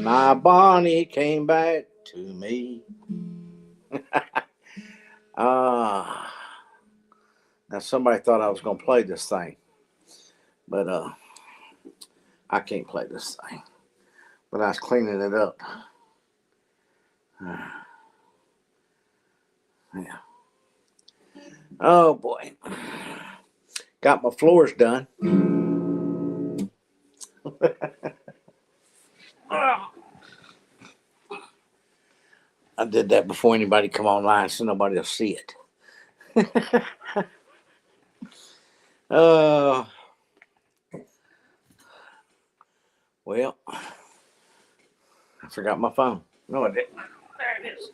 My Bonnie came back to me. Ah, now somebody thought I was gonna play this thing, but I can't play this thing. But I was cleaning it up. Yeah. Oh boy, got my floors done. I did that before anybody come online, so nobody will see it. Uh, well, I forgot my phone. No, I didn't. There it is.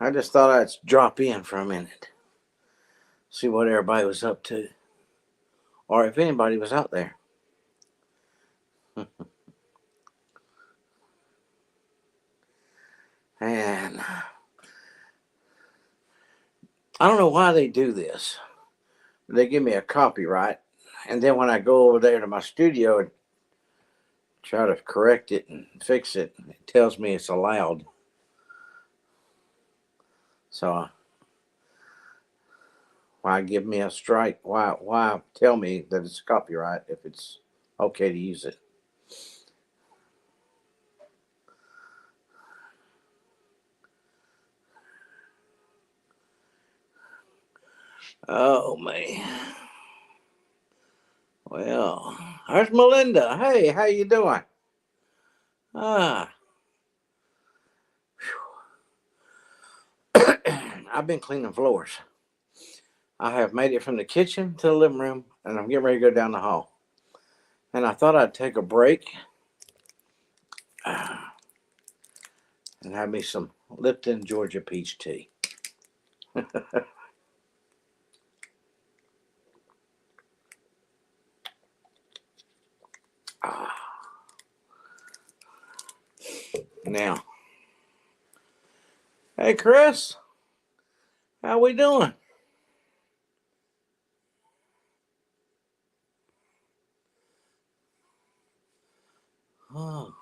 I just thought I'd drop in for a minute, see what everybody was up to, or if anybody was out there. And I don't know why they do this. They give me a copyright, and then when I go over there to my studio and try to correct it and fix it, it tells me it's allowed. So why give me a strike? Why tell me that it's copyright if it's okay to use it? Oh man. Well, there's Melinda. Hey, how you doing? Ah, I've been cleaning floors. I have made it from the kitchen to the living room, and I'm getting ready to go down the hall. And I thought I'd take a break and have me some Lipton Georgia peach tea. Ah, now, hey Chris, how we doing? Oh,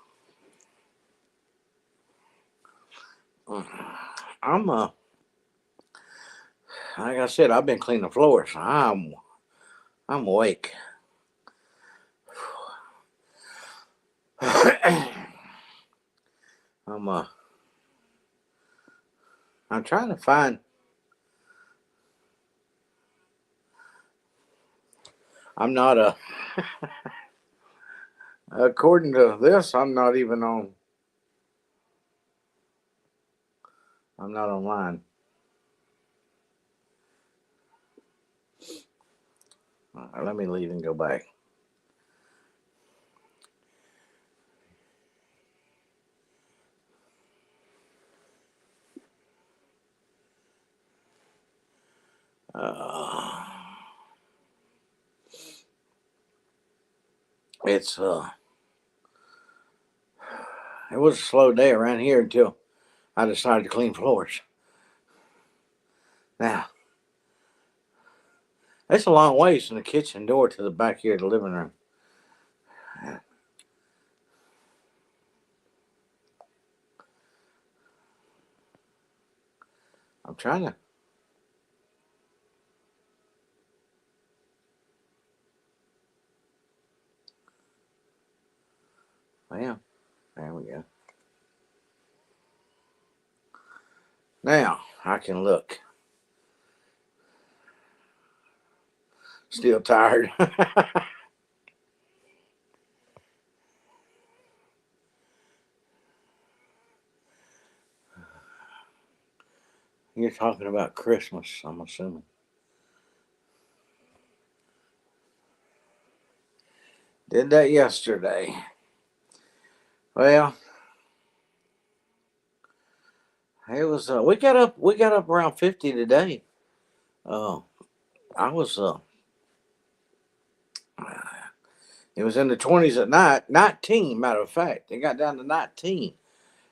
I'm like I said, I've been cleaning floors. I'm awake. I'm I'm trying to find. I'm not a. According to this, I'm not even on. I'm not online. Let me leave and go back. Uh, it's it was a slow day around here until I decided to clean floors. Now it's a long ways from the kitchen door to the back here of the living room. I'm trying to. Well, there we go. Now I can look. Still tired. You're talking about Christmas, I'm assuming. Did that yesterday. Well, it was. We got up. We got up around 50 today. Uh, I was. It was in the 20s at night. 19, matter of fact. It got down to 19,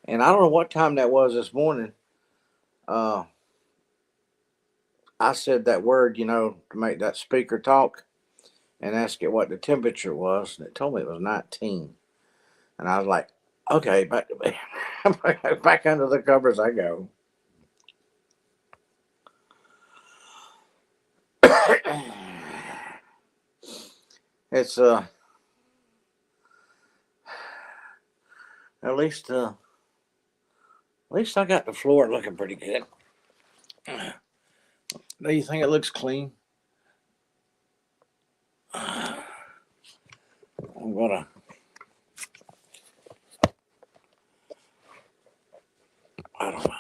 and I don't know what time that was this morning. Uh, I said that word, to make that speaker talk and ask it what the temperature was. And it told me it was 19. And I was like, okay, back under the covers I go. It's at least I got the floor looking pretty good. Do you think it looks clean? I'm gonna. I don't know.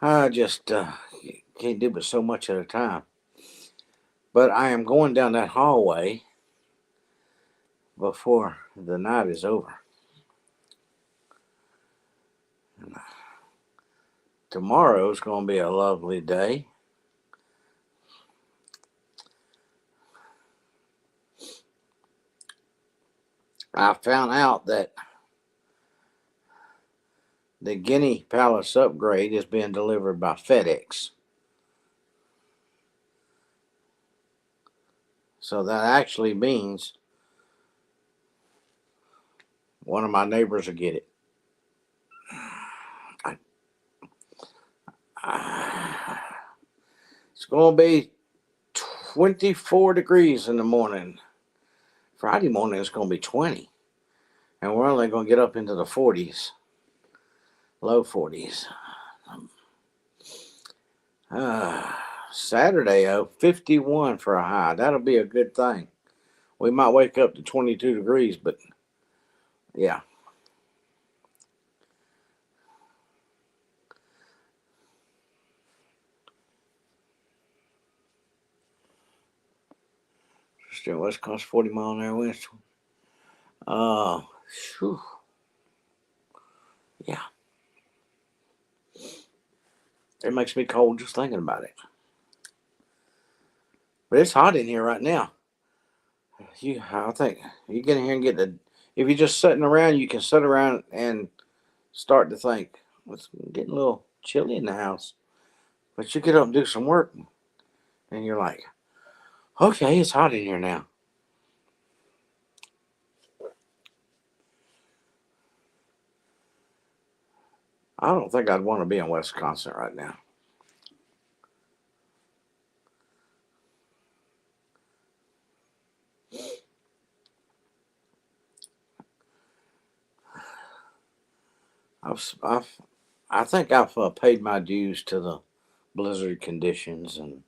I just can't do but so much at a time. But I am going down that hallway before the night is over. Tomorrow's going to be a lovely day. I found out that the Guinea Palace upgrade is being delivered by FedEx. So that actually means one of my neighbors will get it. It's going to be 24 degrees in the morning. Friday morning it's going to be 20. And we're only going to get up into the 40s, low 40s. Saturday, 51 for a high. That'll be a good thing. We might wake up to 22 degrees, but yeah. Still West Coast 40 mile an hour west. Whew. Yeah. It makes me cold just thinking about it. But it's hot in here right now. I think you get in here and get the. If you're just sitting around, you can sit around and start to think. It's getting a little chilly in the house. But you get up and do some work, and you're like, okay, it's hot in here now. I don't think I'd want to be in Wisconsin right now. I think I've paid my dues to the blizzard conditions and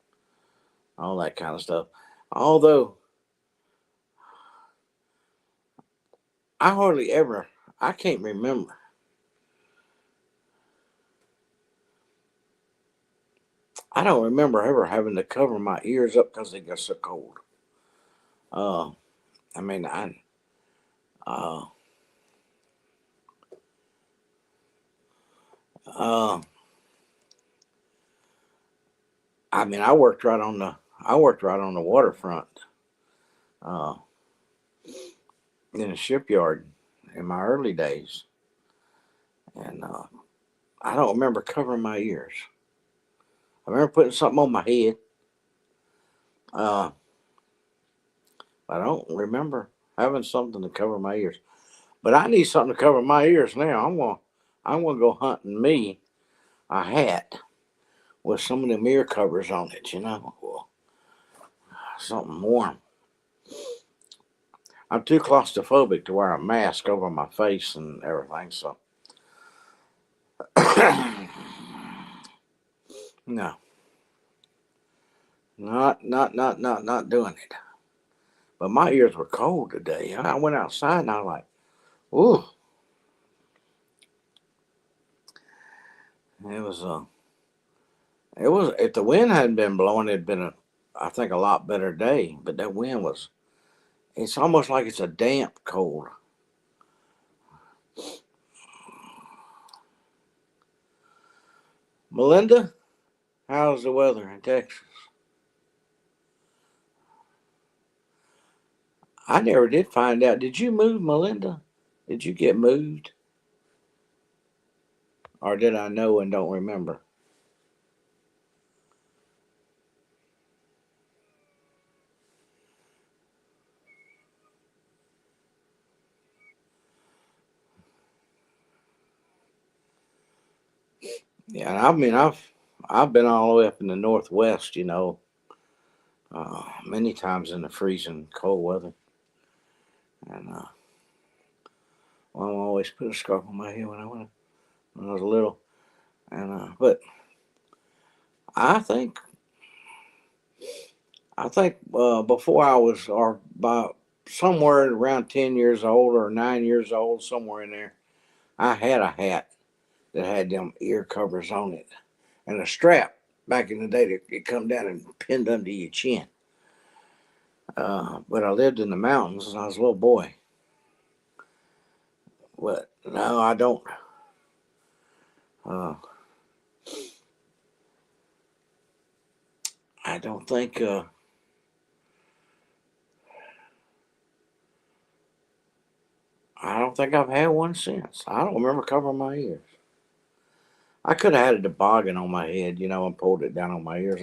all that kind of stuff. Although I can't remember. I don't remember ever having to cover my ears up because they got so cold. Uh, I mean, uh, uh, I worked right on the waterfront, uh, in a shipyard in my early days, and I don't remember covering my ears. I remember putting something on my head. Uh, I don't remember having something to cover my ears. But I need something to cover my ears now. I'm gonna go hunting me a hat with some of them ear covers on it, something warm. I'm too claustrophobic to wear a mask over my face and everything, so no, not doing it. But my ears were cold today. I went outside and I was like, ooh, it was if the wind hadn't been blowing, it'd been I think a lot better day. But that wind was, it's almost like it's a damp cold. Melinda, how's the weather in Texas? I never did find out. Did you move, Melinda? Did you get moved? Or did I know and don't remember? Yeah, and I mean, I've been all the way up in the Northwest, many times in the freezing cold weather, and well, I always put a scarf on my head when I was little, and but I think before I was, or by somewhere around 10 years old or 9 years old, somewhere in there, I had a hat that had them ear covers on it and a strap. Back in the day, that it come down and pinned under your chin. But I lived in the mountains and I was a little boy. But no, I don't. Uh, I don't think. I don't think I've had one since. I don't remember covering my ears. I could have had a toboggan on my head, and pulled it down on my ears.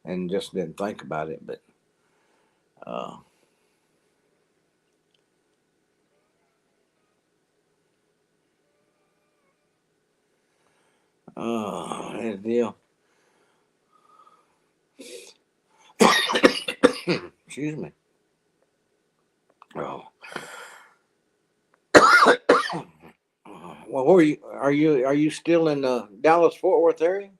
And just didn't think about it. But uh, deal. Excuse me. Oh. Well, where are you? Are you still in the Dallas Fort Worth area?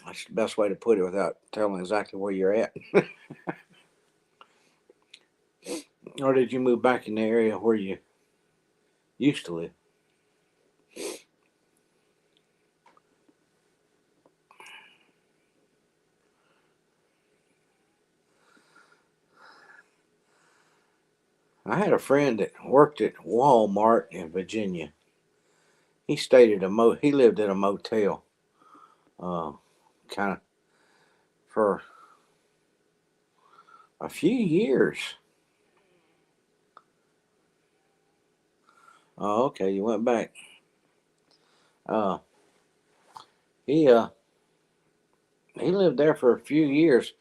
That's the best way to put it without telling exactly where you're at. Or did you move back in the area where you used to live? I had a friend that worked at Walmart in Virginia. He stayed at he lived at a motel, uh, kind of for a few years. Oh, okay, you went back. Uh, he uh, he lived there for a few years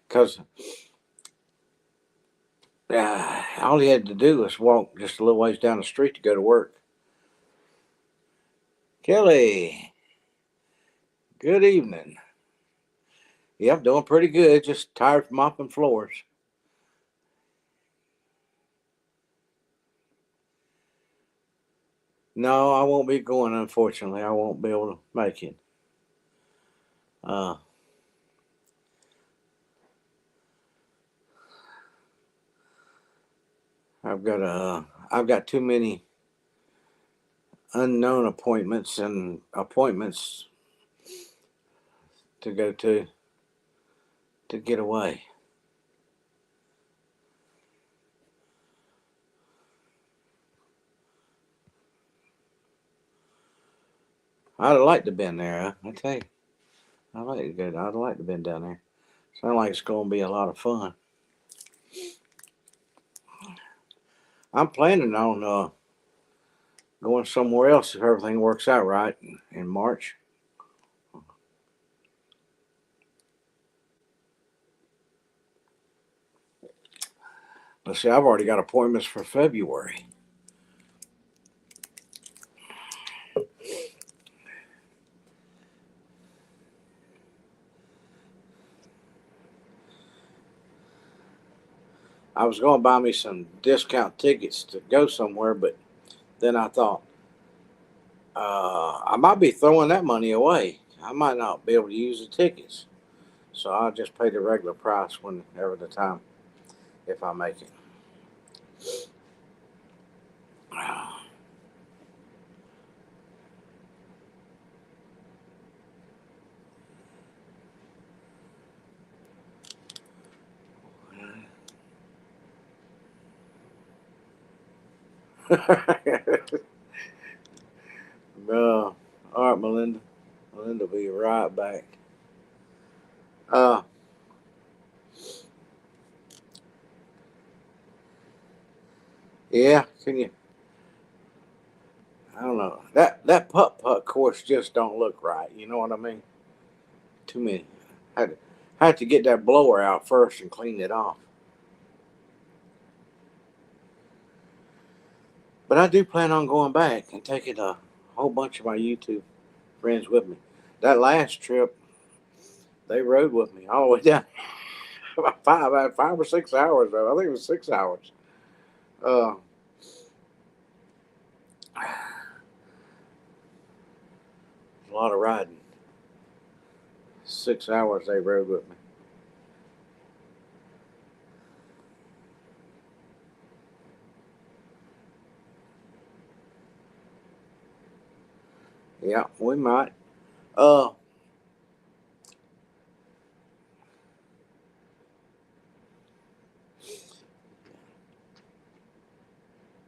because all he had to do was walk just a little ways down the street to go to work. Kelly, good evening. Yep, doing pretty good. Just tired from mopping floors. No, I won't be going. Unfortunately, I won't be able to make it. Uh, I've got too many unknown appointments and appointments to go to get away. I'd have liked to have been there. I tell you, I'd like to go. I'd like to have been down there. Sound like it's going to be a lot of fun. I'm planning on going somewhere else if everything works out right in March. Let's see, I've already got appointments for February. I was going to buy me some discount tickets to go somewhere, but then I thought I might be throwing that money away. I might not be able to use the tickets, so I'll just pay the regular price whenever the time if I make it. All right, Melinda. Melinda will be right back. Uh, Yeah, can you? I don't know. That putt course just don't look right. You know what I mean? Too many. Had to get that blower out first and clean it off. But I do plan on going back and taking a whole bunch of my YouTube friends with me. That last trip, they rode with me all the way down. About 5 or 6 hours. Though. I think it was 6 hours. Uh, a lot of riding. 6 hours they rode with me. Yeah, we might. Uh,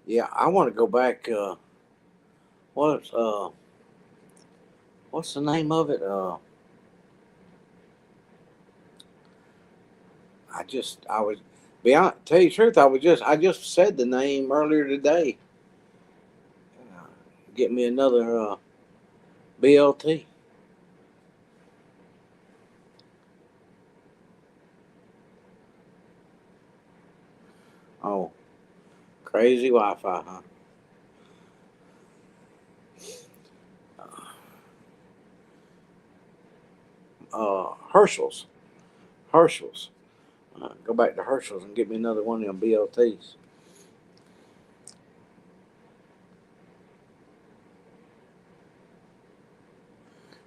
yeah, I want to go back. What's what's the name of it? I was beyond. Tell you the truth, I just said the name earlier today. Uh, get me another BLT. Oh, crazy Wi-Fi, huh? Herschel's. Herschel's. Go back to Herschel's and get me another one of them BLTs.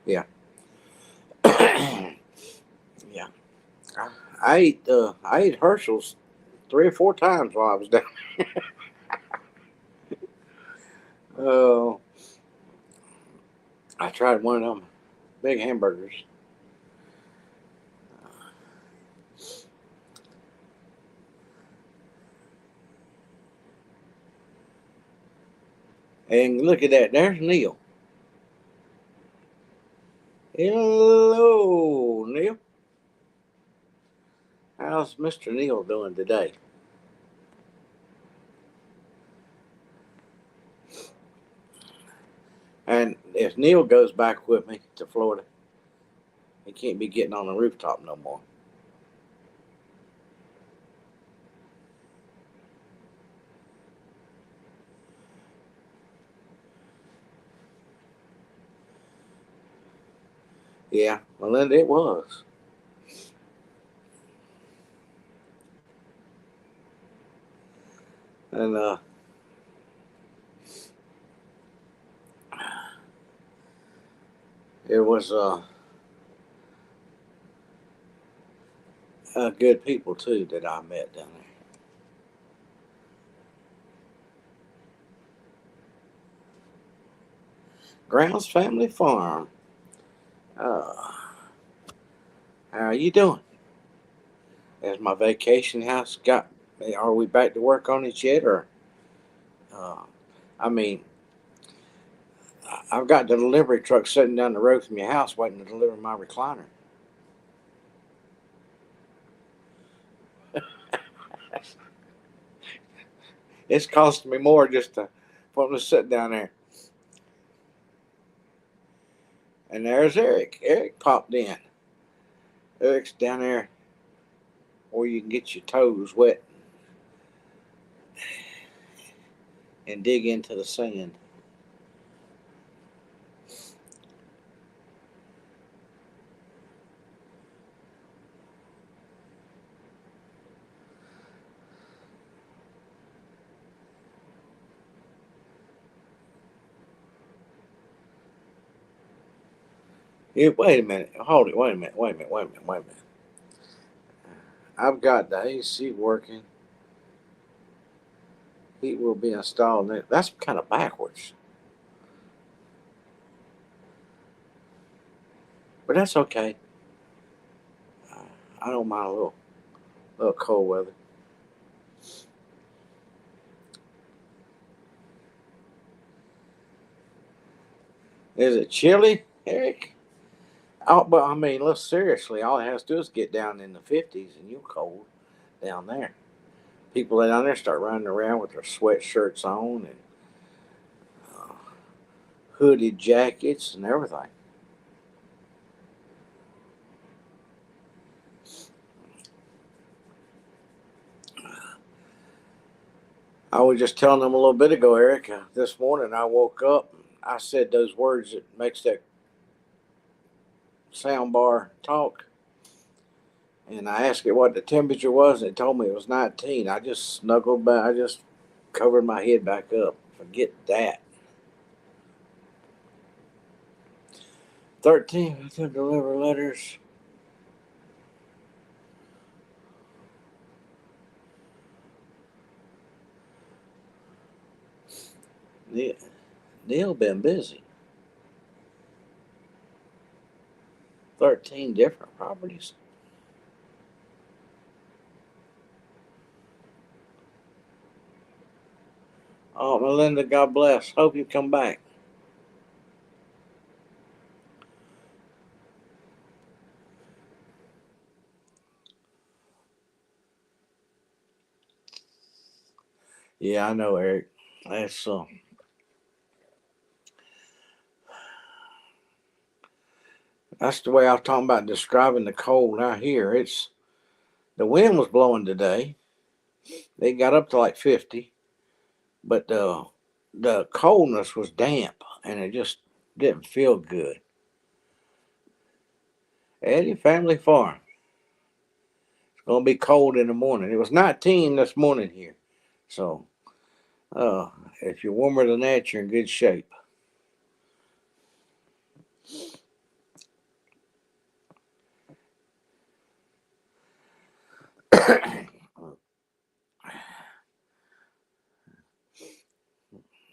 Yeah. Yeah. I ate Herschel's 3 or 4 times while I was down. Oh, I tried one of them big hamburgers. And look at that. There's Neil. Hello, Neil. How's Mr. Neil doing today? And if Neil goes back with me to Florida, he can't be getting on the rooftop no more. Yeah, well, then it was. And it was good people, too, that I met down there. Grounds Family Farm. Uh, how are you doing? Has my vacation house got? Are we back to work on it yet, or? Uh, I mean, I've got the delivery truck sitting down the road from your house, waiting to deliver my recliner. It's costing me more just for them to sit down there. And there's Eric. Eric popped in. Eric's down there where you can get your toes wet and dig into the sand. Yeah, wait a minute. Hold it. Wait a minute. Wait a minute. Wait a minute. Wait a minute. I've got the AC working. Heat will be installed. That's kind of backwards, but that's okay. Uh, I don't mind a little cold weather. Is it chilly, Eric? Oh, but I mean, look seriously. All it has to do is get down in the 50s, and you're cold down there. People down there start running around with their sweatshirts on and uh, hooded jackets and everything. I was just telling them a little bit ago, Eric. This morning I woke up. I said those words that makes that sound bar talk, and I asked it what the temperature was, and it told me it was 19. I just snuggled back. I just covered my head back up. Forget that. 13 to deliver letters. Neil been busy. 13 different properties. Oh, Melinda, God bless. Hope you come back. Yeah, I know, Eric. That's the way I was talking about describing the cold out here. It's the wind was blowing today. It got up to like 50, but the coldness was damp and it just didn't feel good. Eddie Family Farm. It's gonna be cold in the morning. It was 19 this morning here, so uh, if you're warmer than that, you're in good shape.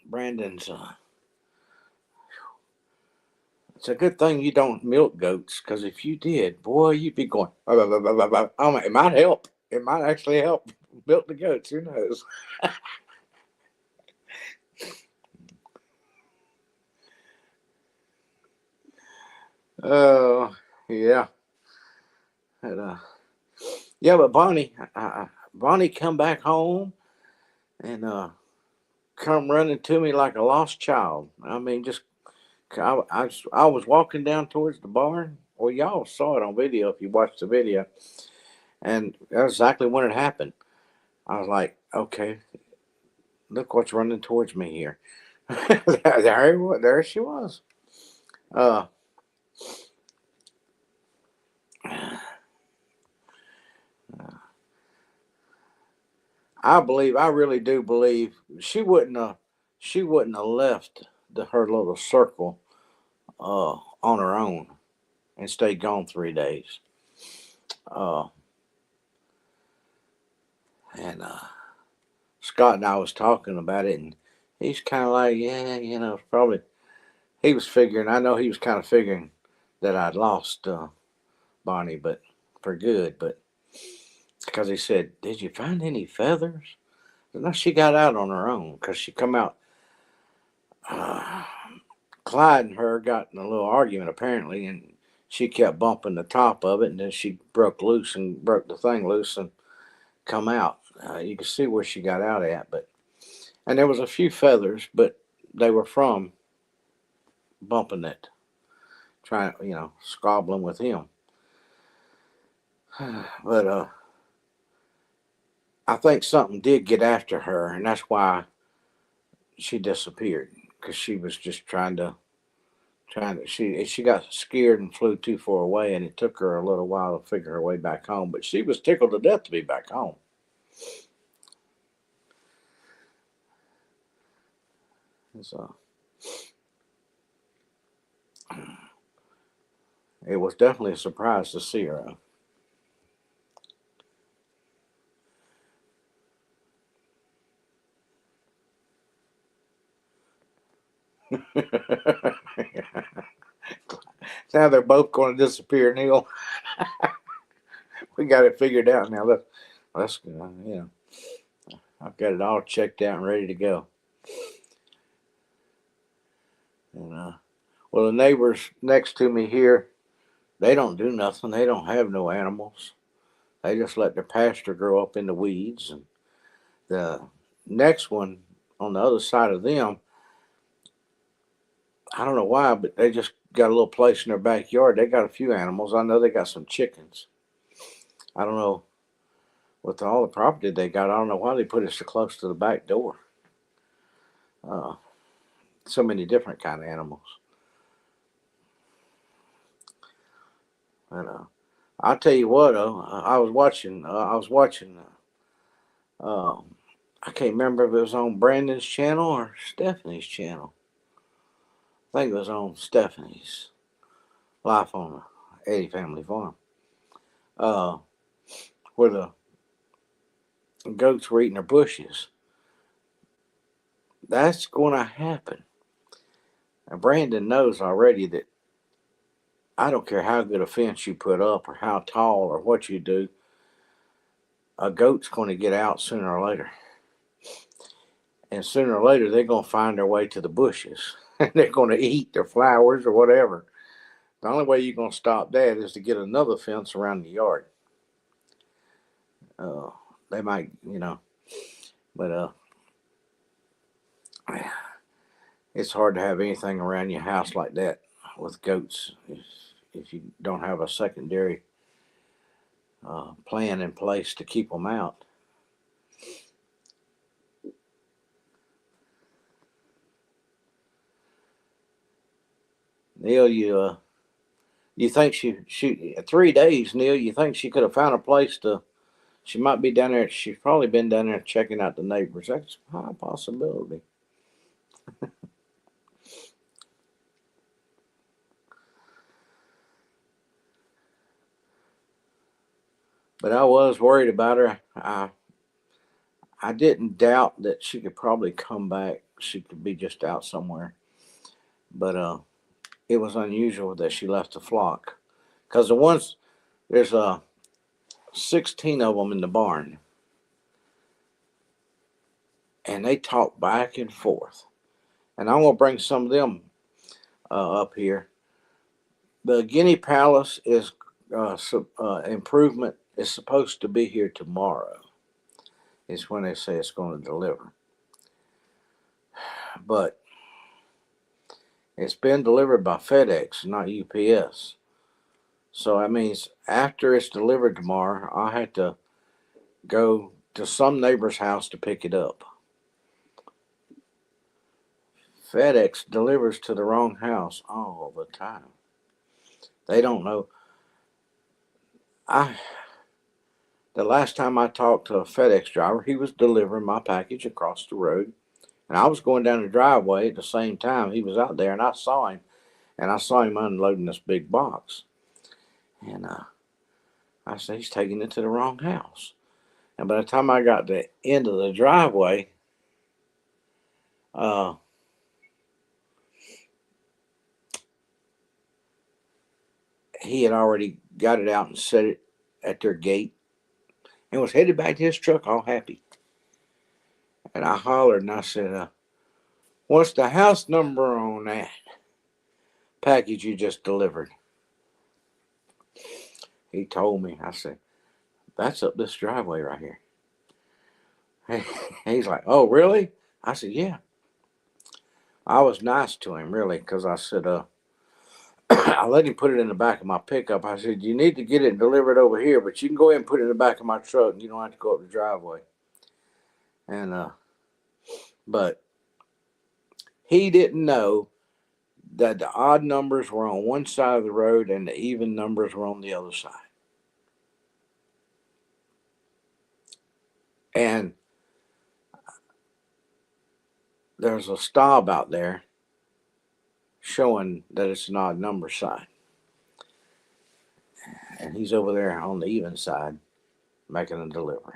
Brandon's. It's a good thing you don't milk goats, because if you did, boy, you'd be going. Oh, it might help. It might actually help milk the goats. Who knows? Oh, yeah. And, yeah, but Bonnie come back home and come running to me like a lost child. I mean, just I was walking down towards the barn. Well, y'all saw it on video if you watched the video, and that's exactly when it happened. I was like, okay, look what's running towards me here. There she was. Uh, I really do believe she wouldn't have left her little circle on her own and stayed gone 3 days. Uh, and Scott and I was talking about it, and he's kind of like, yeah, probably he was figuring. I know he was kind of figuring that I'd lost Bonnie, but for good. But because he said, "Did you find any feathers?" No, she got out on her own because she come out. Uh, Clyde and her got in a little argument apparently, and she kept bumping the top of it, and then she broke the thing loose and come out. You can see where she got out at, but and there was a few feathers, but they were from bumping it, trying squabbling with him. But I think something did get after her, and that's why she disappeared because she was just she got scared and flew too far away, and it took her a little while to figure her way back home. But she was tickled to death to be back home. So it was definitely a surprise to see her. Now they're both going to disappear, Neil. We got it figured out now. Let's I've got it all checked out and ready to go. And well, the neighbors next to me here, they don't do nothing. They don't have no animals. They just let their pasture grow up in the weeds, and The next one on the other side of them, I don't know why, but they just got a little place in their backyard. They got a few animals. I know they got some chickens. I don't know with all the property they got. I don't know why they put it so close to the back door. Uh, so many different kind of animals. And I'll tell you what, I was watching. Uh, I can't remember if it was on Brandon's channel or Stephanie's channel. I think it was on Stephanie's Life on the Eddie Family Farm. Uh, where the goats were eating their bushes. That's going to happen. And Brandon knows already that I don't care how good a fence you put up or how tall or what you do, a goat's going to get out sooner or later. And sooner or later, they're going to find their way to the bushes. And they're going to eat their flowers or whatever. The only way you're going to stop that is to get another fence around the yard. They might, but it's hard to have anything around your house like that with goats if you don't have a secondary plan in place to keep them out. Neil, you think she 3 days, Neil? You think she could have found a place to? She might be down there. She's probably been down there checking out the neighbors. That's a high possibility. But I was worried about her. I didn't doubt that she could probably come back. She could be just out somewhere. But it was unusual that she left the flock. Because there's 16 of them in the barn. And they talk back and forth. And I'm going to bring some of them up here. The Guinea Palace is improvement is supposed to be here tomorrow. Is when they say it's going to deliver. But it's been delivered by FedEx, not UPS. So that means after it's delivered tomorrow, I have to go to some neighbor's house to pick it up. FedEx delivers to the wrong house all the time. They don't know. The last time I talked to a FedEx driver, he was delivering my package across the road, and I was going down the driveway at the same time. He was out there, and I saw him, unloading this big box. And I said, he's taking it to the wrong house. And by the time I got to the end of the driveway, he had already got it out and set it at their gate and was headed back to his truck all happy. And I hollered and I said, what's the house number on that package you just delivered? He told me. I said, that's up this driveway right here. He's like, oh, really? I said, yeah. I was nice to him, really, because I said, I let him put it in the back of my pickup. I said, you need to get it delivered over here, but you can go ahead and put it in the back of my truck and you don't have to go up the driveway. And, but he didn't know that the odd numbers were on one side of the road and the even numbers were on the other side. And there's a stop out there showing that it's an odd number side. And he's over there on the even side making a delivery.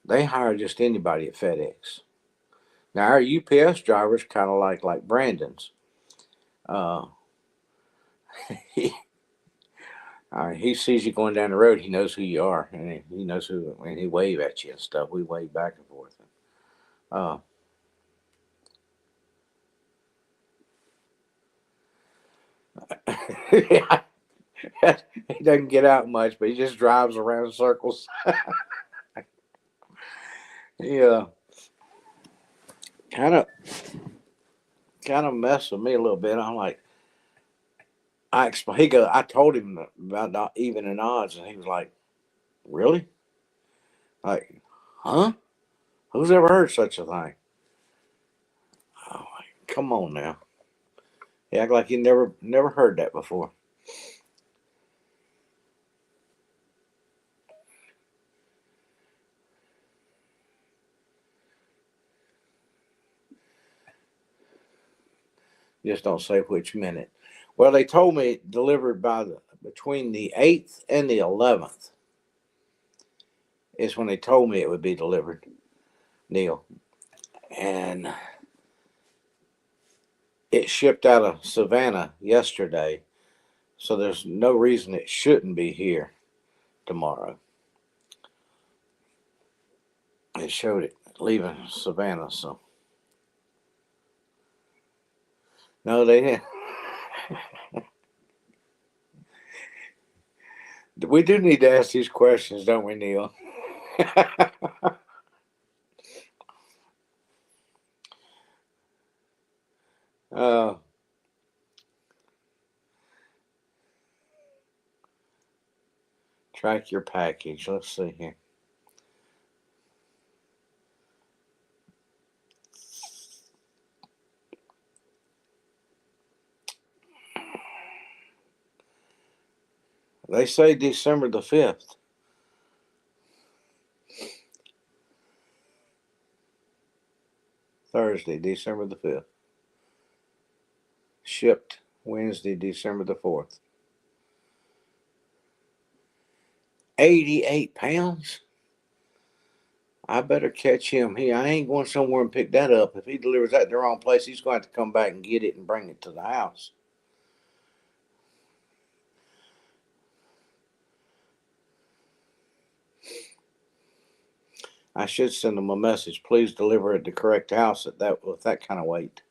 They hire just anybody at FedEx. Now our UPS drivers kind of like Brandon's. He sees you going down the road, he knows who you are, and he knows who, and he wave at you and stuff. We wave back and forth. Yeah, he doesn't get out much, but he just drives around in circles. Yeah, kind of messed with me a little bit. I'm like, I explained. He goes, I told him about not even and odds, and he was like, "Really? Like, huh? Who's ever heard such a thing?" I'm like, come on now. He act like he never heard that before. Just don't say which minute. Well, they told me delivered by between the 8th and the 11th is when they told me it would be delivered, Neil. And it shipped out of Savannah yesterday, so there's no reason it shouldn't be here tomorrow. It showed it leaving Savannah, so no, they didn't. We do need to ask these questions, don't we, Neil? uh, Track your package. Let's see here. They say December the 5th. Thursday, December the 5th. Shipped Wednesday, December the 4th. 88 pounds? I better catch him. I ain't going somewhere and pick that up. If he delivers that in the wrong place, he's going to have to come back and get it and bring it to the house. I should send him a message. Please deliver at the correct house at that with that kind of weight.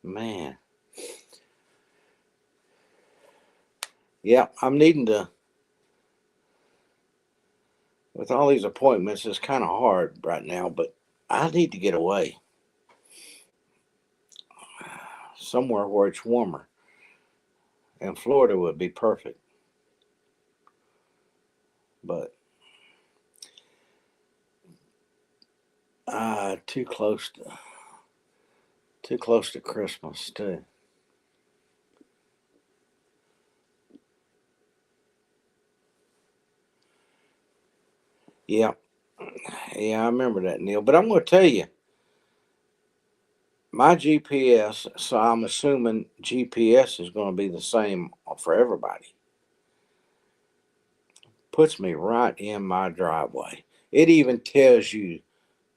Man. Yeah, I'm needing to with all these appointments, it's kind of hard right now, but I need to get away somewhere where it's warmer. And Florida would be perfect, but too close to Christmas too. Yeah, yeah, I remember that, Neil. But I'm going to tell you, my GPS. So I'm assuming GPS is going to be the same for everybody. Puts me right in my driveway. It even tells you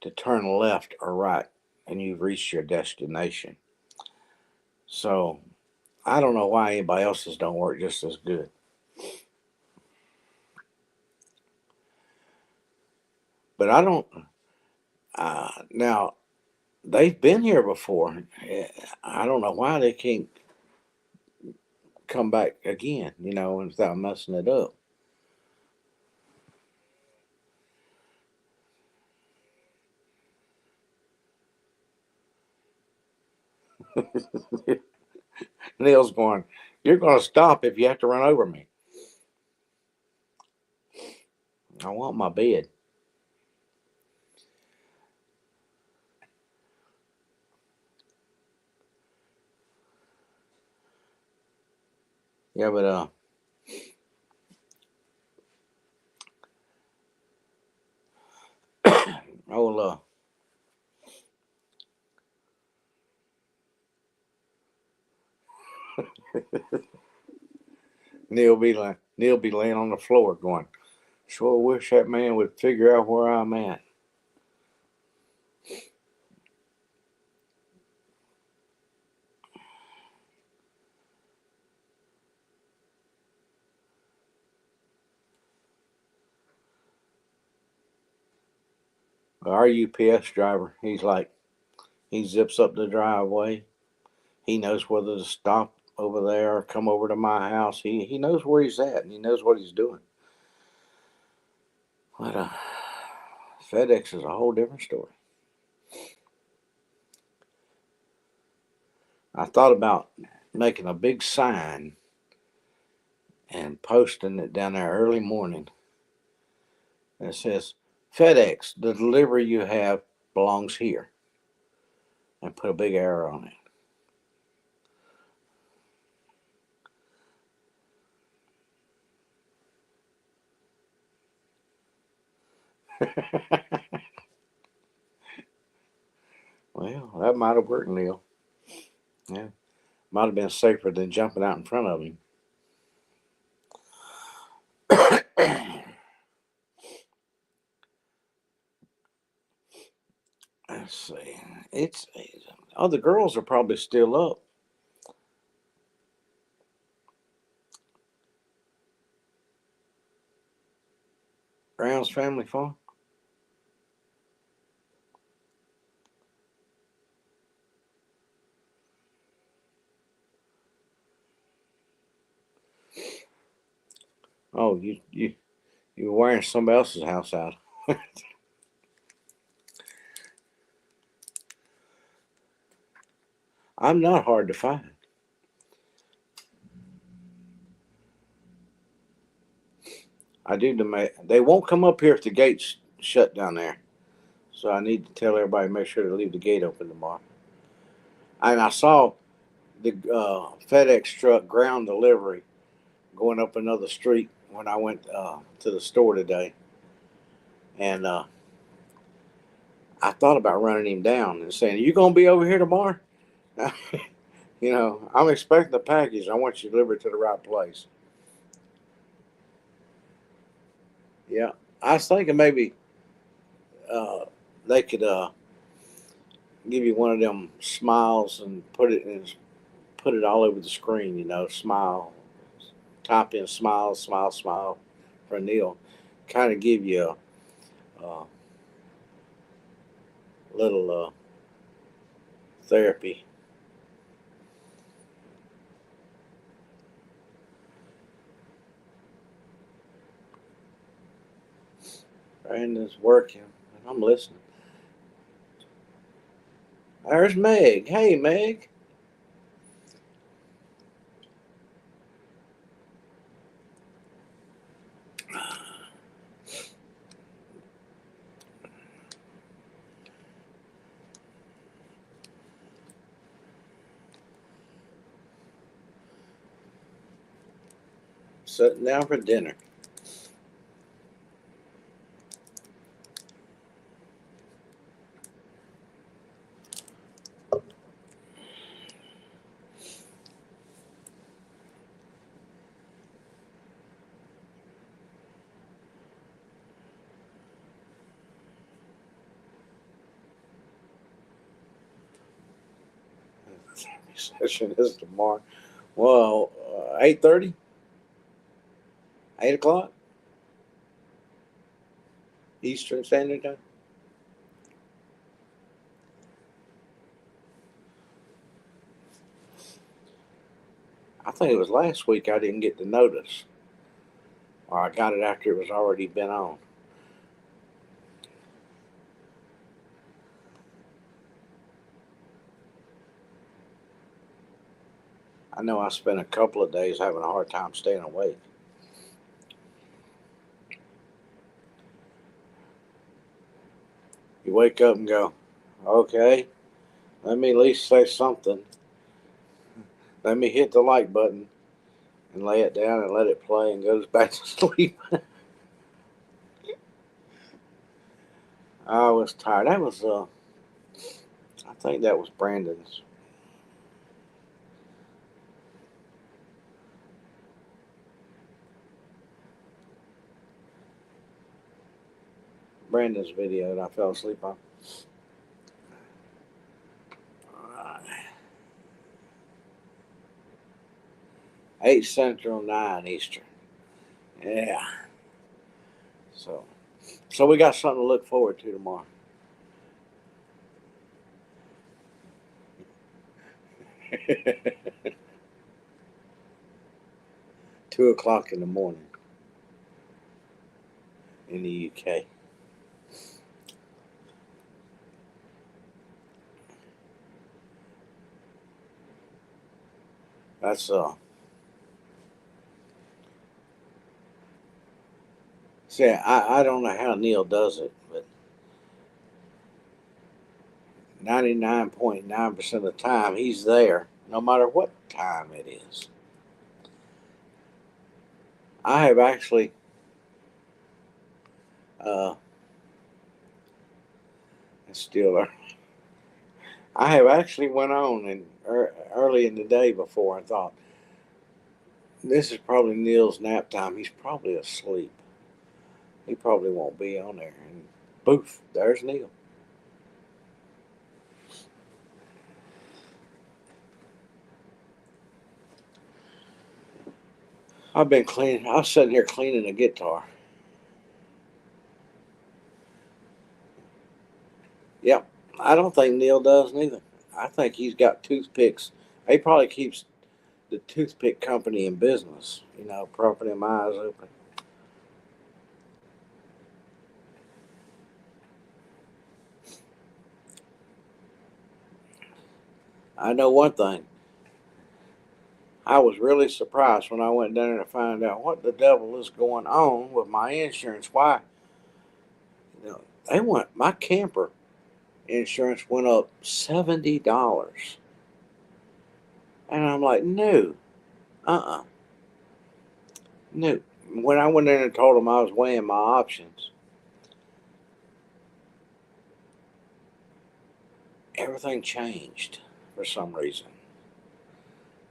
to turn left or right, and you've reached your destination. So I don't know why anybody else's don't work just as good. But I don't. Now they've been here before. I don't know why they can't come back again. Without messing it up. Neil's going. You're going to stop if you have to run over me. I want my bed. Yeah, but old Neil be laying on the floor going. Sure wish that man would figure out where I'm at. Our UPS driver, he's like, He zips up the driveway. He knows whether to stop over there or come over to my house. He knows where he's at and he knows what he's doing. But FedEx is a whole different story. I thought about making a big sign and posting it down there early morning. It says, FedEx, the delivery you have belongs here. And put a big arrow on it. Well, that might have worked, Neil. Yeah. Might have been safer than jumping out in front of him. Let's see. It's the girls are probably still up. Brown's Family Farm. Oh, you're wearing somebody else's house out. I'm not hard to find. I do they won't come up here if the gate's shut down there. So I need to tell everybody to make sure to leave the gate open tomorrow. And I saw the FedEx truck ground delivery going up another street when I went to the store today, and I thought about running him down and saying, "You gonna be over here tomorrow?" I'm expecting the package. I want you to deliver it to the right place. Yeah, I was thinking maybe they could give you one of them smiles and put it all over the screen. Smile, type in smile, smile, smile for Neil. Kind of give you a little therapy. Brandon's working, and I'm listening. There's Meg. Hey, Meg. Sitting down for dinner. Session is tomorrow. Well, 8:30, 8 o'clock Eastern Standard Time. I think it was last week I didn't get the notice, or I got it after it was already been on. I know I spent a couple of days having a hard time staying awake. You wake up and go, okay, let me at least say something. Let me hit the like button and lay it down and let it play and goes back to sleep. I was tired. That was, I think that was Brandon's. Brandon's video that I fell asleep on. 8 Central, 9 Eastern. Yeah. So we got something to look forward to tomorrow. 2 o'clock in the morning in the UK. That's see, I don't know how Neil does it, but 99.9% of the time he's there, no matter what time it is. I have actually uh, still I have actually went on and early in the day before and thought this is probably Neil's nap time. He's probably asleep. He probably won't be on there. And poof, there's Neil. I've been cleaning. I was sitting here cleaning a guitar. Yep. I don't think Neil does neither. I think he's got toothpicks. He probably keeps the toothpick company in business. Propping them eyes open. I know one thing. I was really surprised when I went down there to find out what the devil is going on with my insurance. Why? They went. My camper insurance went up $70, and I'm like, no, no. When I went in and told them I was weighing my options, everything changed for some reason.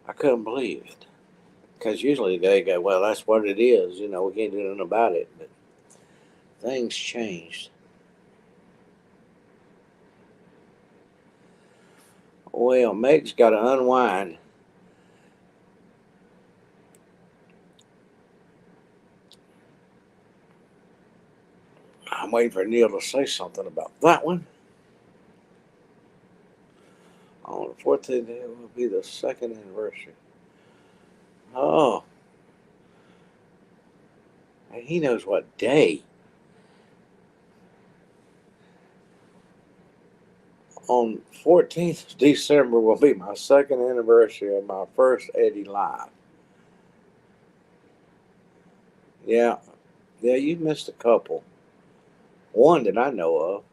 I couldn't believe it because usually they go, "Well, that's what it is." We can't do nothing about it. But things changed. Well, Meg's got to unwind. I'm waiting for Neil to say something about that one. On the 14th, it will be the second anniversary. Oh, and he knows what day. On 14th December will be my second anniversary of my first Eddie Live. Yeah, yeah, you missed a couple. One that I know of,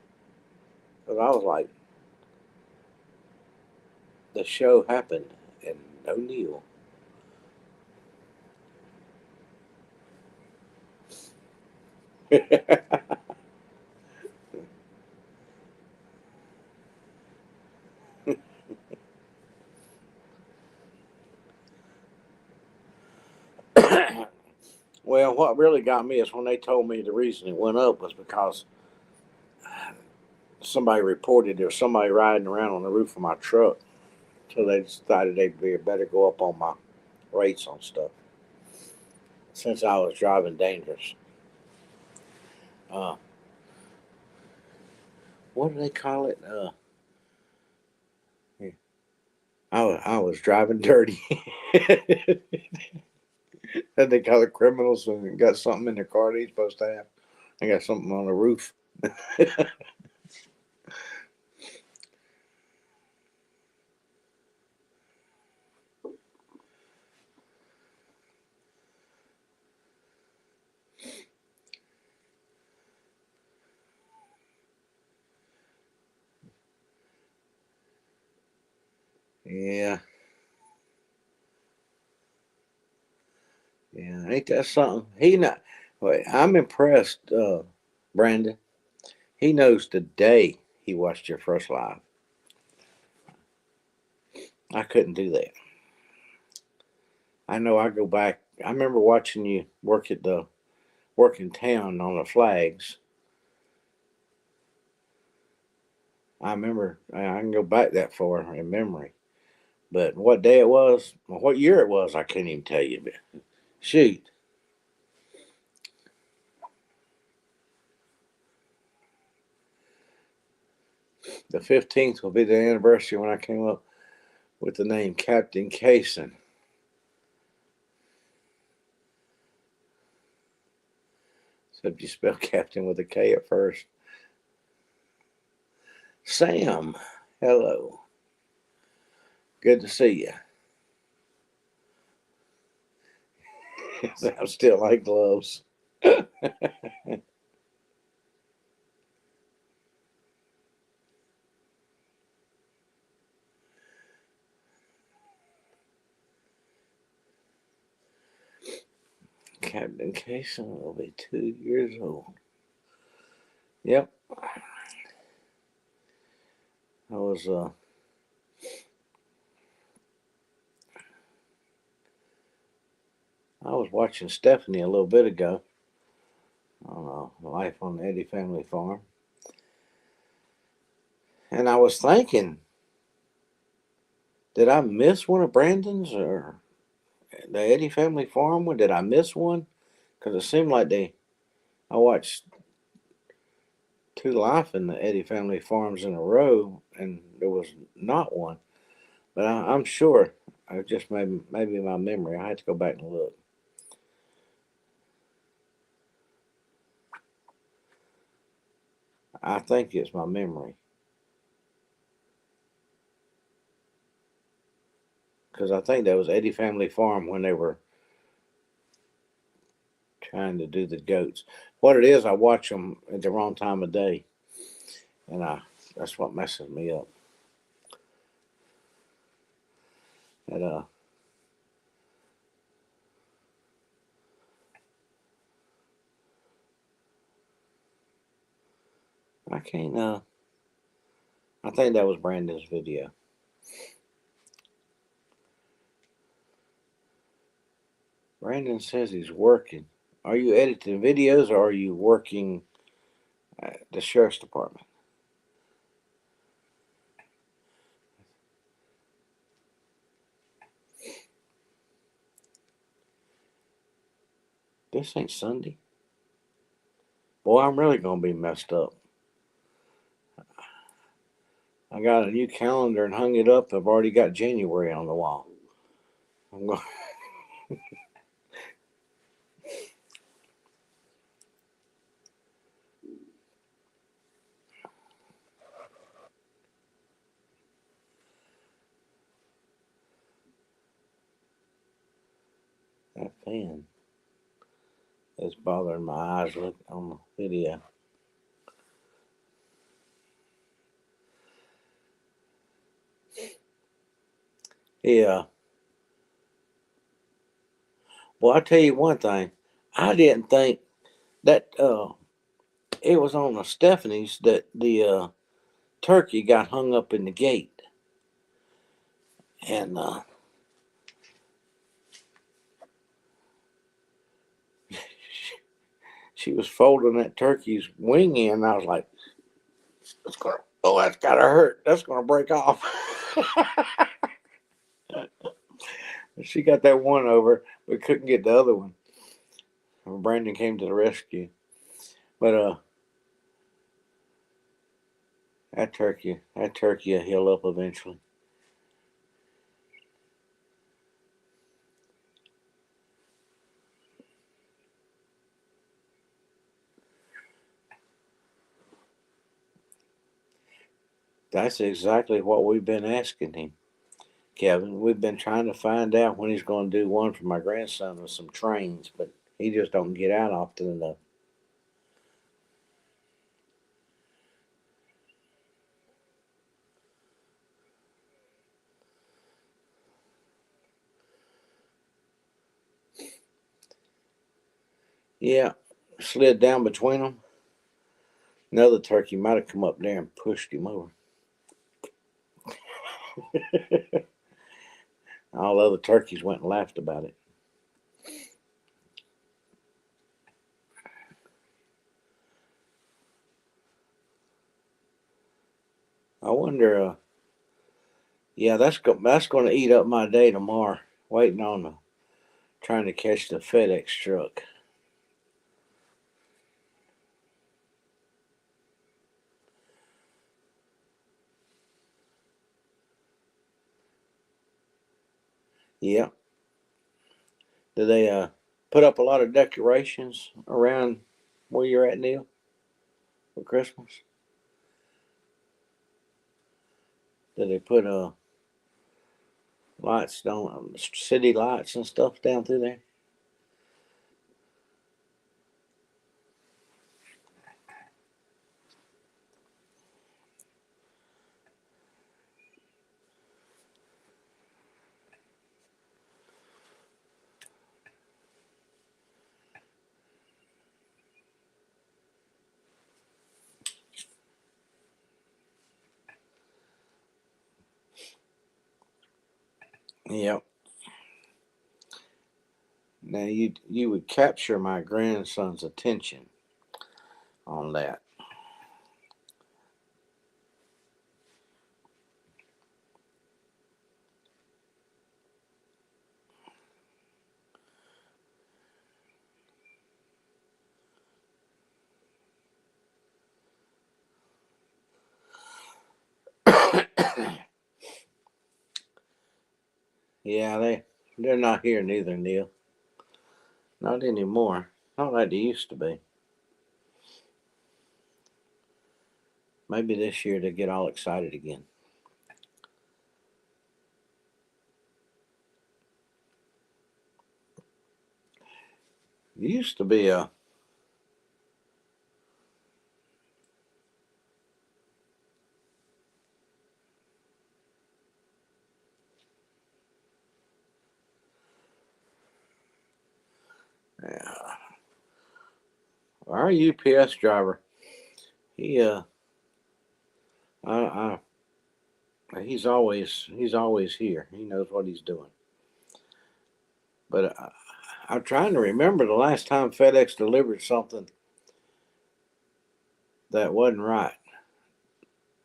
because I was like, the show happened and no Neil. Well, what really got me is when they told me the reason it went up was because somebody reported there was somebody riding around on the roof of my truck. So they decided they'd be better go up on my rates on stuff since I was driving dangerous. Uh, what do they call it? I was driving dirty. And they call it criminals and got something in their car they ain't supposed to have. They got something on the roof. Yeah, yeah, ain't that something? He not. Wait, I'm impressed, Brandon. He knows the day he watched your first live. I couldn't do that. I know I go back. I remember watching you work in town on the flags. I remember. I can go back that far in memory. But what day it was, what year it was, I can't even tell you. But shoot, the 15th will be the anniversary when I came up. with the name Captain Kaysen. Except you spell Captain with a K at first. Sam, hello. Good to see you. I'm still like gloves. Captain Kaysen will be 2 years old. Yep. I was watching Stephanie a little bit ago on Life on the Eddie Family Farm. And I was thinking, did I miss one of Brandon's or the Eddie Family Farm one? Did I miss one? Because it seemed like I watched 2 Life in the Eddie Family Farms in a row, and there was not one. But I'm sure. I just maybe my memory. I had to go back and look. I think it's my memory. Because I think that was Eddie Family Farm when they were trying to do the goats. What it is, I watch them at the wrong time of day, and that's what messes me up. And I can't. I think that was Brandon's video. Brandon says he's working. Are you editing videos or are you working at the sheriff's department? This ain't Sunday. Boy, I'm really gonna be messed up. I got a new calendar and hung it up. I've already got January on the wall. I'm going. That fan is bothering my eyes. Look on the video. Yeah. Well, I tell you one thing. I didn't think that it was on the Stephanie's that the turkey got hung up in the gate, and she was folding that turkey's wing in. And I was like, that's gotta hurt. That's gonna break off. She got that one over, but couldn't get the other one. And Brandon came to the rescue. But that turkey will heal up eventually. That's exactly what we've been asking him, Kevin. We've been trying to find out when he's going to do one for my grandson with some trains, but he just don't get out often enough. Yeah, slid down between them. Another turkey might have come up there and pushed him over. All the other turkeys went and laughed about it. I wonder. Yeah, that's going to eat up my day tomorrow. Waiting on trying to catch the FedEx truck. Yeah. Do they put up a lot of decorations around where you're at, Neil, for Christmas? Do they put lights down, city lights and stuff down through there? Yep. Now you would capture my grandson's attention on that. Yeah, they're not here neither, Neil. Not anymore. Not like they used to be. Maybe this year they get all excited again. It used to be a yeah, our UPS driver. He I he's always here. He knows what he's doing. But I'm trying to remember the last time FedEx delivered something that wasn't right.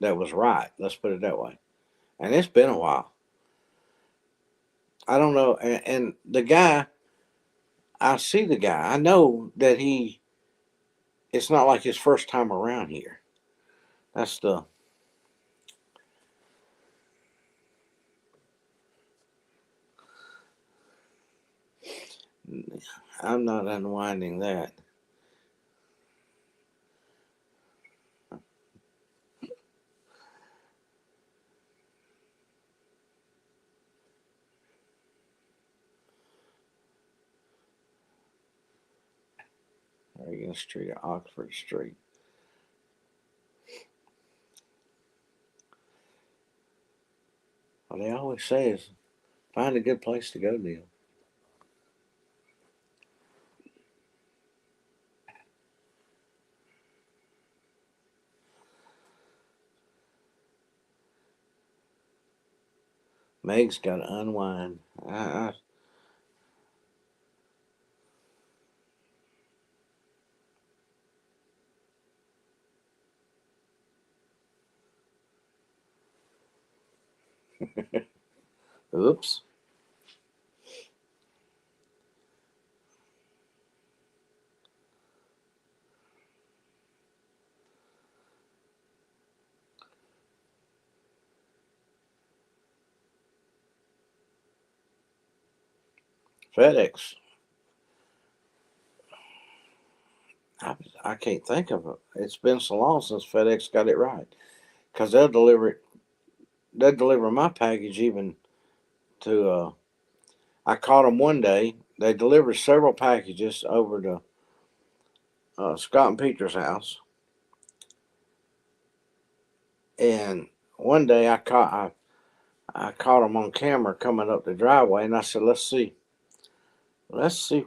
That was right. Let's put it that way. And it's been a while. I don't know. And the guy, I see the guy. I know that he. It's not like his first time around here. That's the. I'm not unwinding that. Reagan Street, Oxford Street. What they always say is find a good place to go, Neil. Meg's got to unwind. Oops. FedEx. I can't think of it. It's been so long since FedEx got it right. Because they'll deliver it. They'll deliver my package even to. I caught them one day. They delivered several packages over to Scott and Peter's house, and one day I caught them on camera coming up the driveway, and I said, let's see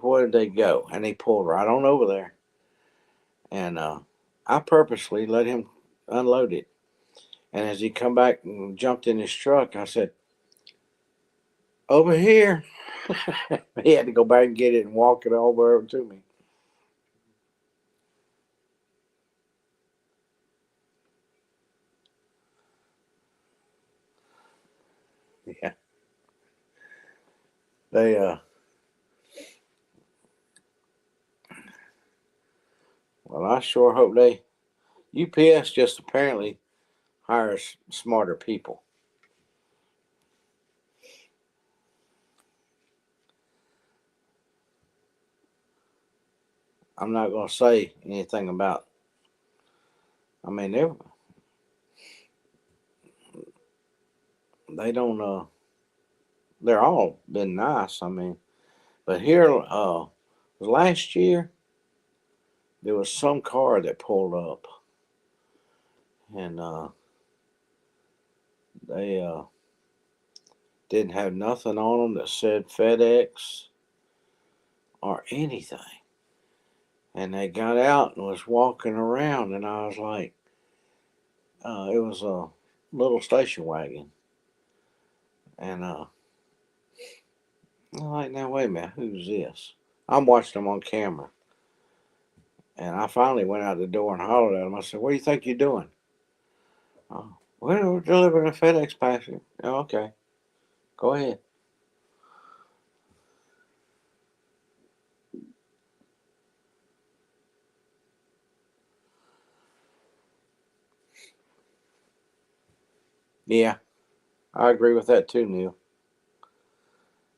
where they go," and he pulled right on over there, and I purposely let him unload it, and as he come back and jumped in his truck, I said, "Over here." He had to go back and get it and walk it over to me. Yeah, they well, I sure hope they UPS just apparently hires smarter people. I'm not going to say anything about. I mean, they don't. They're all been nice. I mean, but here, last year there was some car that pulled up, and they didn't have nothing on them that said FedEx or anything. And they got out and was walking around, and I was like, it was a little station wagon, and I'm like, now wait a minute, who's this? I'm watching them on camera, and I finally went out the door and hollered at them. I said, "What do you think you're doing?" Oh, we're delivering a FedEx package. Oh, okay, go ahead. Yeah, I agree with that too, Neil.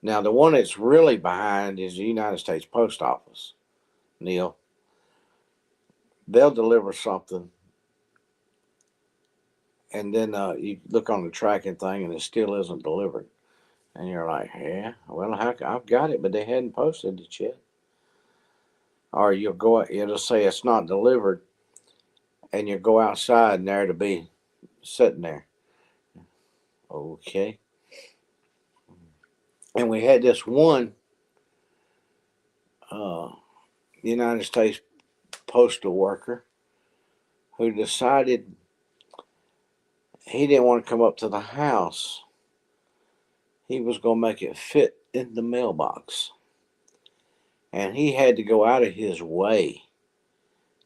Now, the one that's really behind is the United States Post Office, Neil. They'll deliver something, and then you look on the tracking thing, and it still isn't delivered. And you're like, yeah, well, I've got it, but they hadn't posted it yet. Or it'll say it's not delivered, and you go outside and there to be sitting there. Okay. And we had this one uh, United States postal worker who decided he didn't want to come up to the house. He was going to make it fit in the mailbox. And he had to go out of his way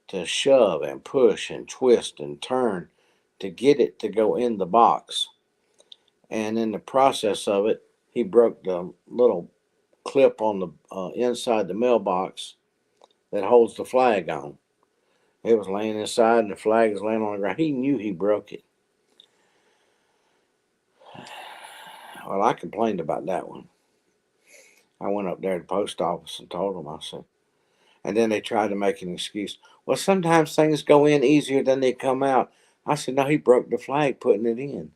to shove and push and twist and turn to get it to go in the box. And in the process of it, he broke the little clip on the inside the mailbox that holds the flag on. It was laying inside, and the flag was laying on the ground. He knew he broke it. Well, I complained about that one. I went up there to the post office and told them. I said, and then they tried to make an excuse. Well, sometimes things go in easier than they come out. I said, no, he broke the flag putting it in.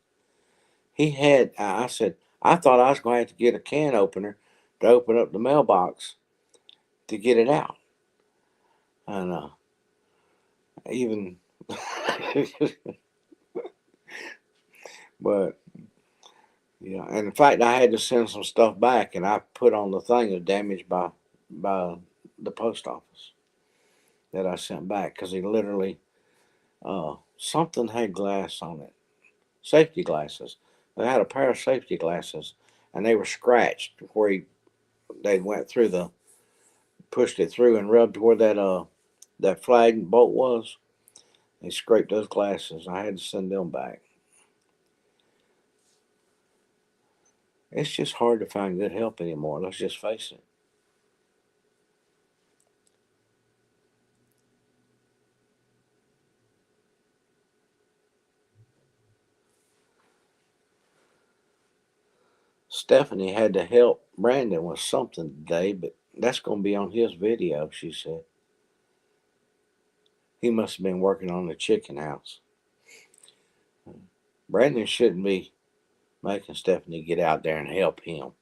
He had. I said, I thought I was going to have to get a can opener to open up the mailbox to get it out. And even, but yeah. And in fact, I had to send some stuff back, and I put on the thing of damaged by the post office that I sent back because he literally something had glass on it, safety glasses. They had a pair of safety glasses, and they were scratched where they went through the pushed it through and rubbed where that flag bolt was. They scraped those glasses. I had to send them back. It's just hard to find good help anymore. Let's just face it. Stephanie had to help Brandon with something today, but that's going to be on his video, she said. He must have been working on the chicken house. Brandon shouldn't be making Stephanie get out there and help him.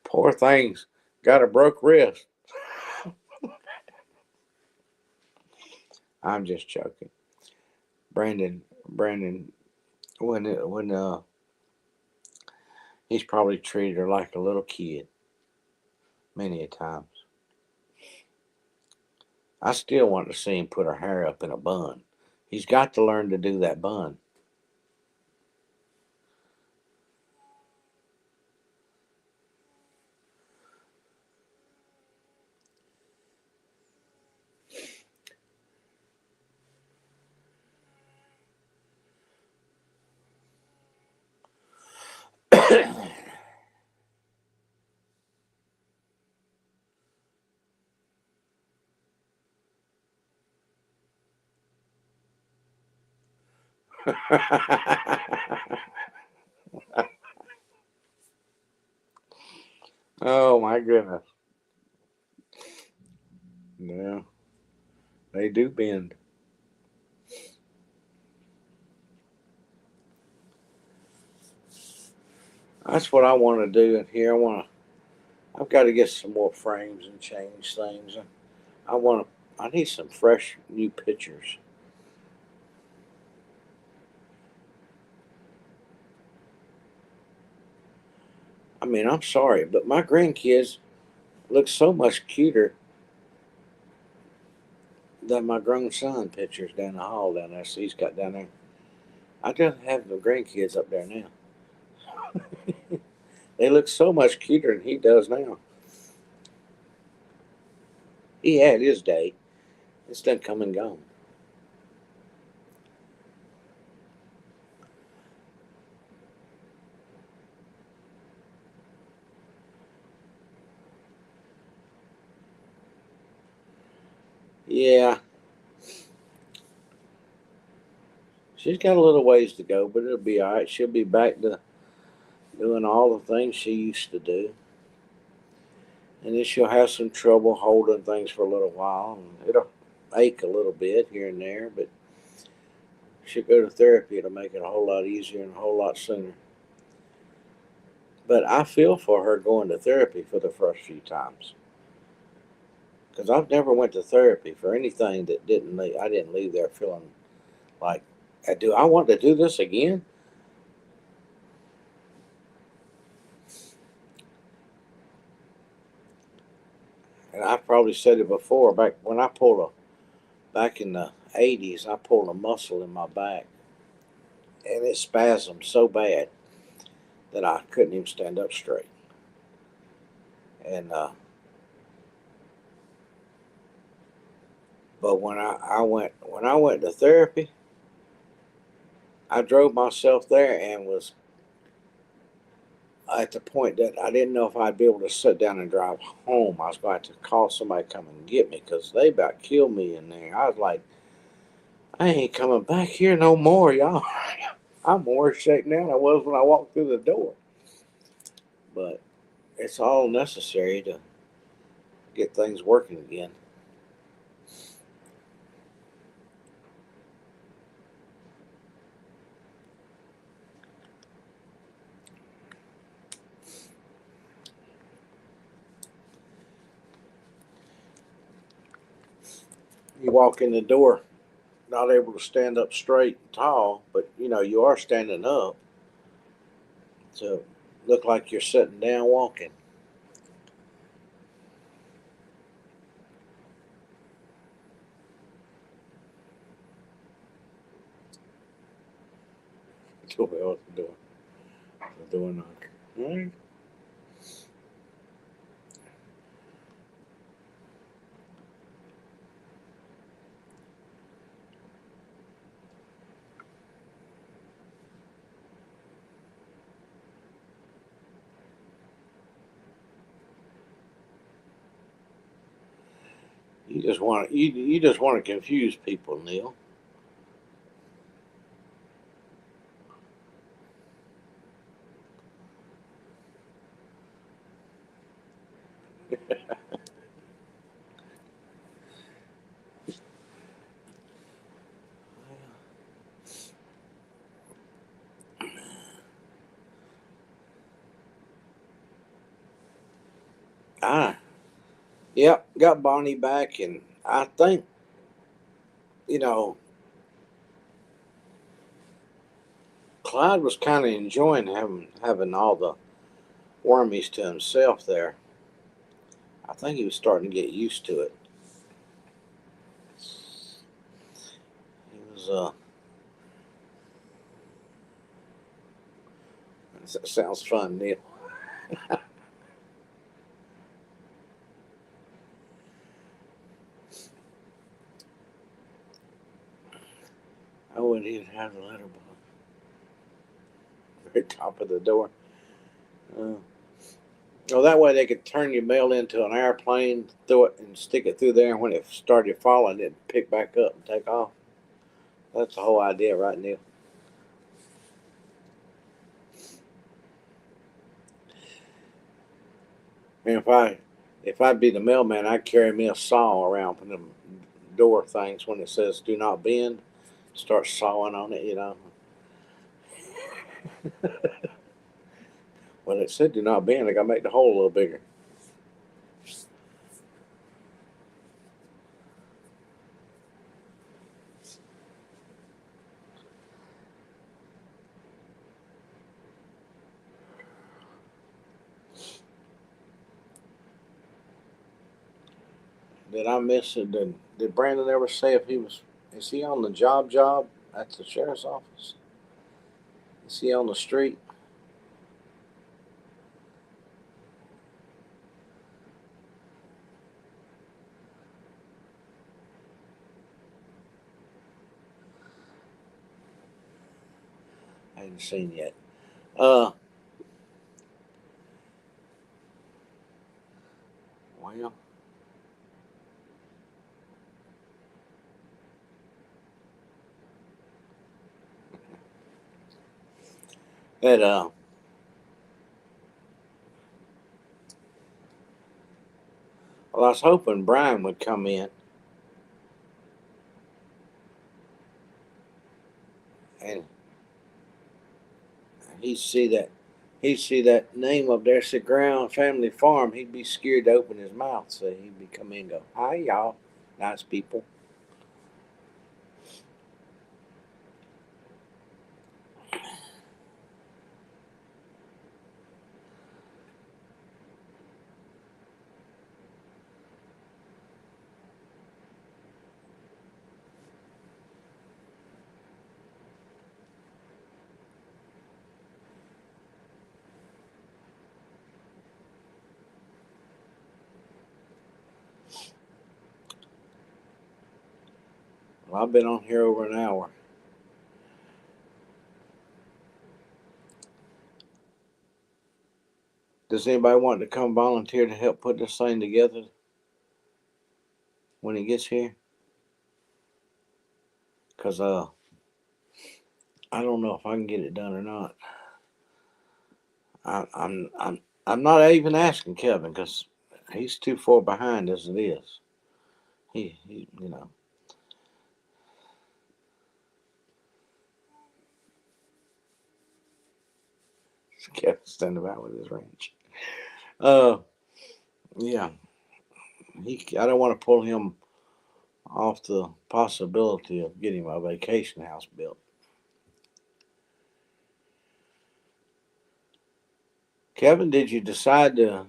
Poor thing's got a broke wrist. I'm just joking. Brandon, when he's probably treated her like a little kid many a times. I still want to see him put her hair up in a bun. He's got to learn to do that bun. Oh my goodness. Yeah, they do bend. That's what I want to do in here. I've got to get some more frames and change things. I want to. I need some fresh new pictures. I mean, I'm sorry, but my grandkids look so much cuter than my grown son pictures down the hall down there. So he's got down there. I gotta have the grandkids up there now. They look so much cuter than he does now. He had his day. It's done come and gone. Yeah, she's got a little ways to go, but it'll be all right. She'll be back to doing all the things she used to do. And then she'll have some trouble holding things for a little while. And it'll ache a little bit here and there, but she'll go to therapy. It'll make it a whole lot easier and a whole lot sooner. But I feel for her going to therapy for the first few times because I've never went to therapy for anything that didn't leave, I didn't leave there feeling like, do I want to do this again? And I've probably said it before. Back when I pulled back in the '80s, I pulled a muscle in my back, and it spasmed so bad that I couldn't even stand up straight. And but when I went to therapy, I drove myself there and was at the point that I didn't know if I'd be able to sit down and drive home. I was going to call somebody to come and get me because they about killed me in there. I was like, I ain't coming back here no more, y'all. I'm worse shape now than I was when I walked through the door. But it's all necessary to get things working again. You walk in the door, not able to stand up straight and tall, but you are standing up. So look like you're sitting down walking. Well, the door knocker. All right. You just want to confuse people, Neil. Ah, yep, got Bonnie back, and I think you know Clyde was kind of enjoying having all the wormies to himself there. I think he was starting to get used to it. He was sounds fun, Neil. I wouldn't even have the letterbox at the top of the door. Uh, well, that way they could turn your mail into an airplane, throw it and stick it through there, and when it started falling, it'd pick back up and take off. That's the whole idea, right, Neil? And if I'd be the mailman, I'd carry me a saw around for them door things when it says "Do not bend." Start sawing on it, you know. When it said "Do not bend," I gotta make the hole a little bigger. Did I miss it? Did Brandon ever say if he was? Is he on the job at the sheriff's office? Is he on the street? I haven't seen yet. Uh, well, that well, I was hoping Brian would come in and he'd see that he'd see that name up there, said Ground Family Farm. He'd be scared to open his mouth, so he'd be come in and go, "Hi, y'all, nice people." Well, I've been on here over an hour. Does anybody want to come volunteer to help put this thing together when he gets here? Cause I don't know if I can get it done or not. I'm not even asking Kevin because he's too far behind as it is. He you know. Kevin's standing about with his ranch. Uh, yeah, I don't want to pull him off the possibility of getting a vacation house built. Kevin, did you decide to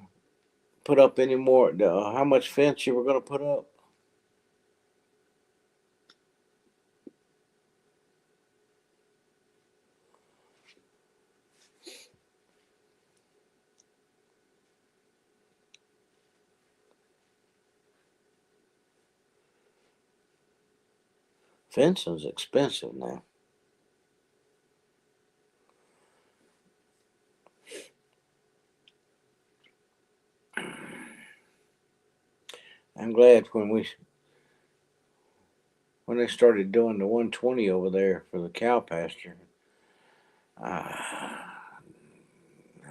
put up any more? How much fence you were going to put up? Fencing's expensive now. I'm glad when they started doing the 120 over there for the cow pasture. Uh,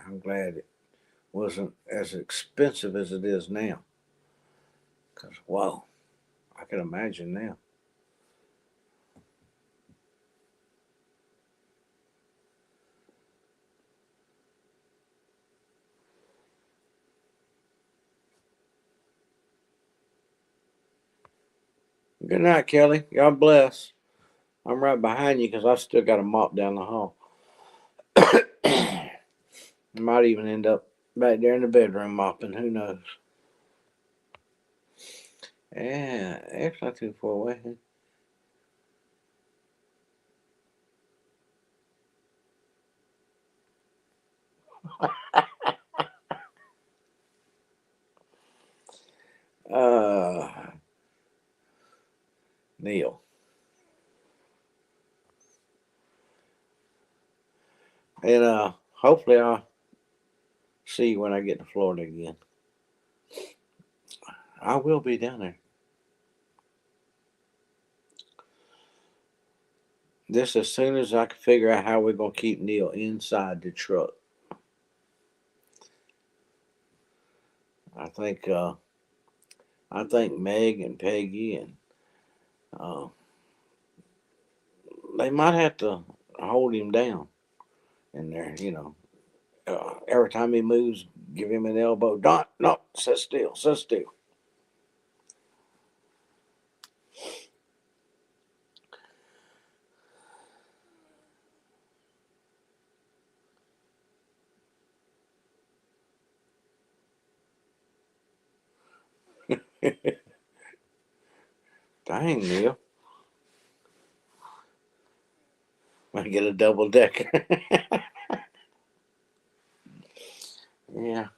I'm glad it wasn't as expensive as it is now. Cause wow, I can imagine now. Good night, Kelly. God bless. I'm right behind you because I still got a mop down the hall. Might even end up back there in the bedroom mopping. Who knows? Yeah, it's not too far away. Uh, Neil. And hopefully I'll see you when I get to Florida again. I will be down there. Just as soon as I can figure out how we're gonna keep Neil inside the truck. I think Meg and Peggy and uh, they might have to hold him down in there. Every time he moves, give him an elbow. Don't, no, sit still, sit still. Dang, Neil. I get a double decker. Yeah.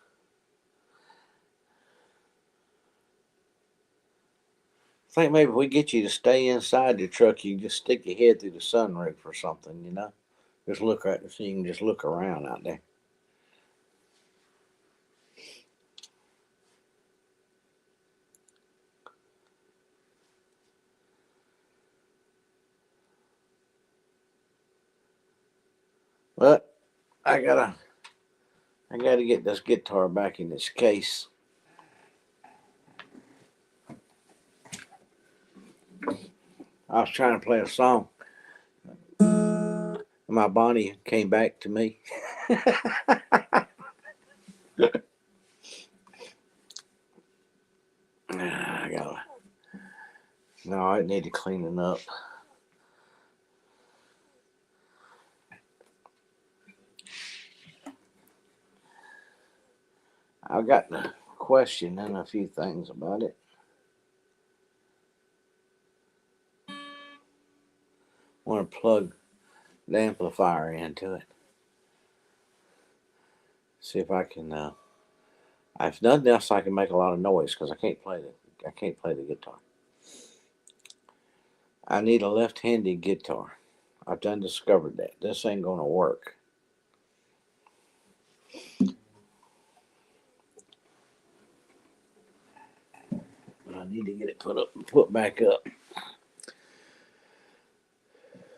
I think maybe if we get you to stay inside the truck, you can just stick your head through the sunroof or something. Just look right so you can just look around out there. But I gotta get this guitar back in its case. I was trying to play a song. My Bonnie came back to me. I gotta. No, I need to clean it up. I've got a question and a few things about it. I want to plug the amplifier into it. See if I can. If nothing else, I can make a lot of noise because I can't play the guitar. I need a left-handed guitar. I've done discovered that this ain't gonna work. I need to get it put back up.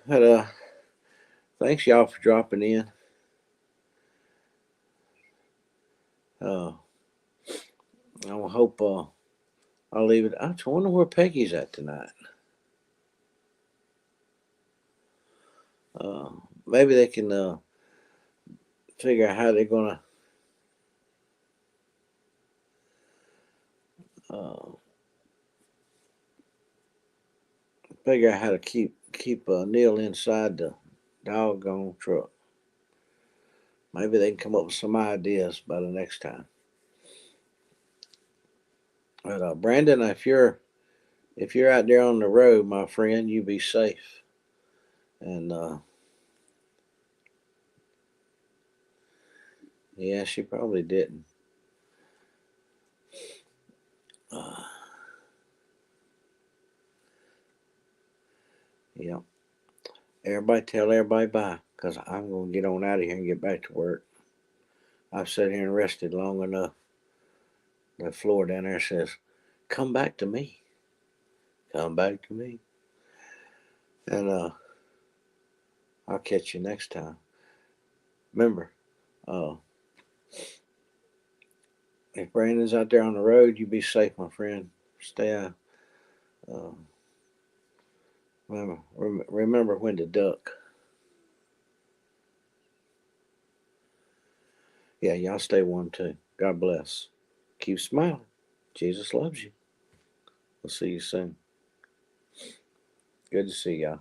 But thanks y'all for dropping in. I hope I'll leave it. I wonder where Peggy's at tonight. Uh, Maybe they can figure out how they're gonna uh, figure out how to keep Neil inside the doggone truck. Maybe they can come up with some ideas by the next time. But Brandon, if you're out there on the road, my friend, you be safe. And yeah, she probably didn't. Uh, yeah. Everybody tell everybody bye, cause I'm gonna get on out of here and get back to work. I've sat here and rested long enough. The floor down there says, "Come back to me. Come back to me." And I'll catch you next time. Remember, uh, if Brandon's out there on the road, you be safe, my friend. Stay out. Uh, remember when to duck. Yeah, y'all stay warm too. God bless. Keep smiling. Jesus loves you. We'll see you soon. Good to see y'all.